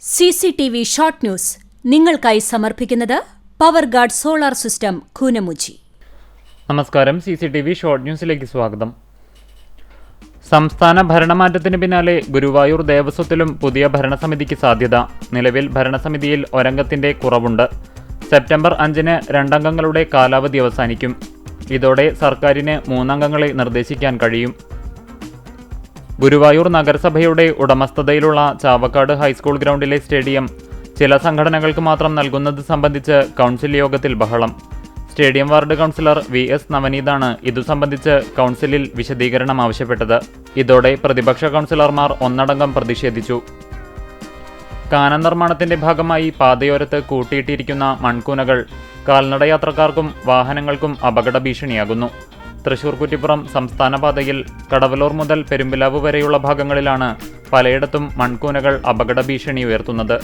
CCTV short news നിങ്ങൾക്കായി സമർപ്പിക്കുന്നത് power guard solar system Koonamuchi. നമസ്കാരം. CCTV ഷോർട്ട് ന്യൂസിലേക്ക് സ്വാഗതം. സംസ്ഥാന ഭരണമാറ്റത്തിന് പിന്നാലെ ഗുരുവായൂർ ദേവസ്വത്തിലും പുതിയ ഭരണസമിതിക്ക് സാധ്യത. നിലവിൽ ഭരണസമിതിയിൽ ഒരംഗത്തിന്റെ കുറവുണ്ട്. സെപ്റ്റംബർ 5-ന് 2 അംഗങ്ങളുടെ കാലാവധി അവസാനിക്കും. ഇതോടെ സർക്കാരിന് 3 അംഗങ്ങളെ നിർദ്ദേശിക്കാൻ കഴിയും. ഗുരുവായൂർ നഗരസഭയുടെ ഉടമസ്ഥതയിലുള്ള ചാവക്കാട് ഹൈസ്കൂൾ ഗ്രൗണ്ടിലെ സ്റ്റേഡിയം ചില സംഘടനകൾക്ക് മാത്രം നൽകുന്നത് സംബന്ധിച്ച് കൗൺസിൽ യോഗത്തിൽ ബഹളം. സ്റ്റേഡിയം വാർഡ് കൗൺസിലർ VS നവനീതാണ് ഇതു സംബന്ധിച്ച് കൗൺസിലിൽ വിശദീകരണം ആവശ്യപ്പെട്ടത്. ഇതോടെ പ്രതിപക്ഷ കൗൺസിലർമാർ ഒന്നടങ്കം പ്രതിഷേധിച്ചു. കാന നിർമ്മാണത്തിന്റെ ഭാഗമായി പാതയോരത്ത് കൂട്ടിയിട്ടിരിക്കുന്ന മൺകൂനകൾ കാൽനടയാത്രക്കാർക്കും വാഹനങ്ങൾക്കും അപകട ഭീഷണിയാകുന്നു. തൃശൂർ കുറ്റിപ്പുറം സംസ്ഥാന പാതയിൽ കടവലൂർ മുതൽ പെരുമ്പിലാവ് വരെയുള്ള ഭാഗങ്ങളിലാണ് പലയിടത്തും മൺകൂനകൾ അപകട ഭീഷണി ഉയർത്തുന്നത്.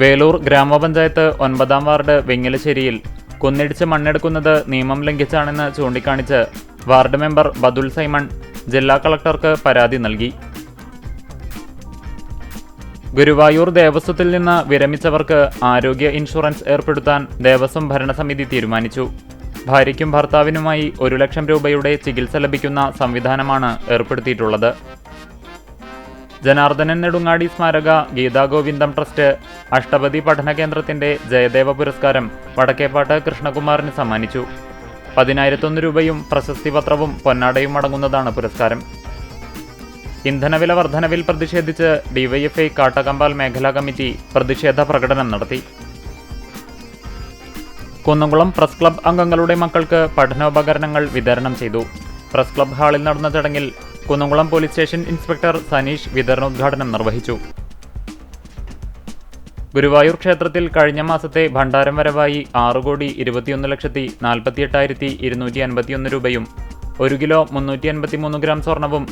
വേലൂർ ഗ്രാമപഞ്ചായത്ത് 9-ാം വാർഡ് വെങ്ങലശ്ശേരിയിൽ കുന്നിടിച്ച് മണ്ണെടുക്കുന്നത് നിയമം ലംഘിച്ചാണെന്ന് ചൂണ്ടിക്കാണിച്ച് വാർഡ് മെമ്പർ ബദുൽ സൈമൺ ജില്ലാ കളക്ടർക്ക് പരാതി നൽകി. ഗുരുവായൂർ ദേവസ്വത്തിൽ നിന്ന് വിരമിച്ചവർക്ക് ആരോഗ്യ ഇൻഷുറൻസ് ഏർപ്പെടുത്താൻ ദേവസ്വം ഭരണസമിതി തീരുമാനിച്ചു. ഭാര്യയ്ക്കും ഭർത്താവിനുമായി 1 ലക്ഷം രൂപയുടെ ചികിത്സ ലഭിക്കുന്ന സംവിധാനമാണ് ഏർപ്പെടുത്തിയിട്ടുള്ളത്. ജനാർദ്ദനൻ നെടുങ്ങാടി സ്മാരക ഗീതാഗോവിന്ദം ട്രസ്റ്റ് അഷ്ടപതി പഠന കേന്ദ്രത്തിന്റെ ജയദേവ പുരസ്കാരം വടക്കേപ്പാട്ട് കൃഷ്ണകുമാറിന് സമ്മാനിച്ചു. 10,001 രൂപയും പ്രശസ്തി പത്രവും പൊന്നാടയും അടങ്ങുന്നതാണ് പുരസ്കാരം. ഇന്ധനവില വർധനവിൽ പ്രതിഷേധിച്ച് DYFI കാട്ടകമ്പാൽ മേഖലാ കമ്മിറ്റി പ്രതിഷേധ പ്രകടനം നടത്തി. കുന്നംകുളം പ്രസ് ക്ലബ് അംഗങ്ങളുടെ മക്കൾക്ക് പഠനോപകരണങ്ങൾ വിതരണം ചെയ്തു. പ്രസ് ക്ലബ് ഹാളിൽ നടന്ന ചടങ്ങിൽ Kunnamkulam police station inspector Saneesh വിതരണോദ്ഘാടനം നിർവഹിച്ചു. ഗുരുവായൂർ ക്ഷേത്രത്തിൽ കഴിഞ്ഞ മാസത്തെ ഭണ്ഡാരം വരവായി 6,21,48,251 രൂപയും 1 കിലോ 383 ഗ്രാം സ്വർണവും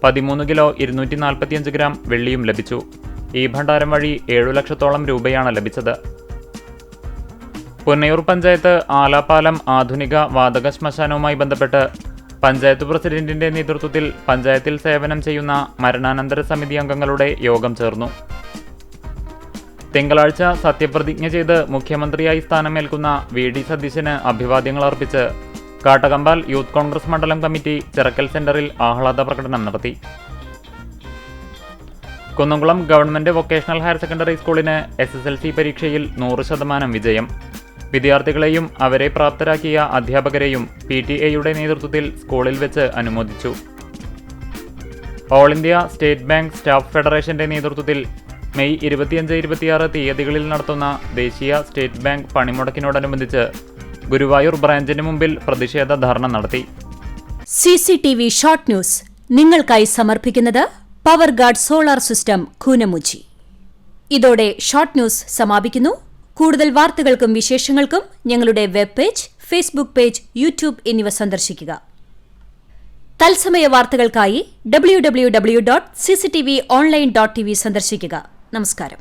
13 കിലോ 245 ഗ്രാം വെള്ളിയും ലഭിച്ചു. ഈ ഭണ്ഡാരം വഴി 7 ലക്ഷത്തോളം രൂപയാണ് ലഭിച്ചത്. പുന്നയൂർ പഞ്ചായത്ത് ആലാപ്പാലം ആധുനിക വാതക ശ്മശാനവുമായി ബന്ധപ്പെട്ട് പഞ്ചായത്ത് പ്രസിഡന്റിന്റെ നേതൃത്വത്തിൽ പഞ്ചായത്തിൽ സേവനം ചെയ്യുന്ന മരണാനന്തര സമിതി അംഗങ്ങളുടെ യോഗം ചേർന്നു. തിങ്കളാഴ്ച സത്യപ്രതിജ്ഞ ചെയ്ത് മുഖ്യമന്ത്രിയായി സ്ഥാനമേൽക്കുന്ന VD സതീശന് അഭിവാദ്യങ്ങൾ അർപ്പിച്ച് കാട്ടകമ്പാൽ യൂത്ത് കോൺഗ്രസ് മണ്ഡലം കമ്മിറ്റി ചിറക്കൽ സെന്ററിൽ ആഹ്ലാദ പ്രകടനം നടത്തി. Kunnamkulam government vocational higher secondary സ്കൂളിന് SSLC പരീക്ഷയിൽ 100% വിജയം. വിദ്യാർത്ഥികളെയും അവരെ പ്രാപ്തരാക്കിയ അധ്യാപകരെയും PTA നേതൃത്വത്തിൽ സ്കൂളിൽ വെച്ച് അനുമോദിച്ചു. All India state bank staff ഫെഡറേഷന്റെ നേതൃത്വത്തിൽ മെയ് 25-26 തീയതികളിൽ നടത്തുന്ന ദേശീയ സ്റ്റേറ്റ് ബാങ്ക് പണിമുടക്കിനോടനുബന്ധിച്ച് ഗുരുവായൂർ ബ്രാഞ്ചിന് മുമ്പിൽ പ്രതിഷേധ ധർണ നടത്തി. CCTV ഷോർട്ട് ന്യൂസ് നിങ്ങൾക്കായി സമർപ്പിക്കുന്നത് power guard solar system Koonamuchi. ഇതോടെ ഷോർട്ട് ന്യൂസ് സമാപിക്കുന്നു. കൂടുതൽ വാർത്തകൾക്കും വിശേഷങ്ങൾക്കും ഞങ്ങളുടെ web page, Facebook page, YouTube എന്നിവ സന്ദർശിക്കുക. തത്സമയ വാർത്തകൾക്കായി www.cctv online.tv സന്ദർശിക്കുക. നമസ്കാരം.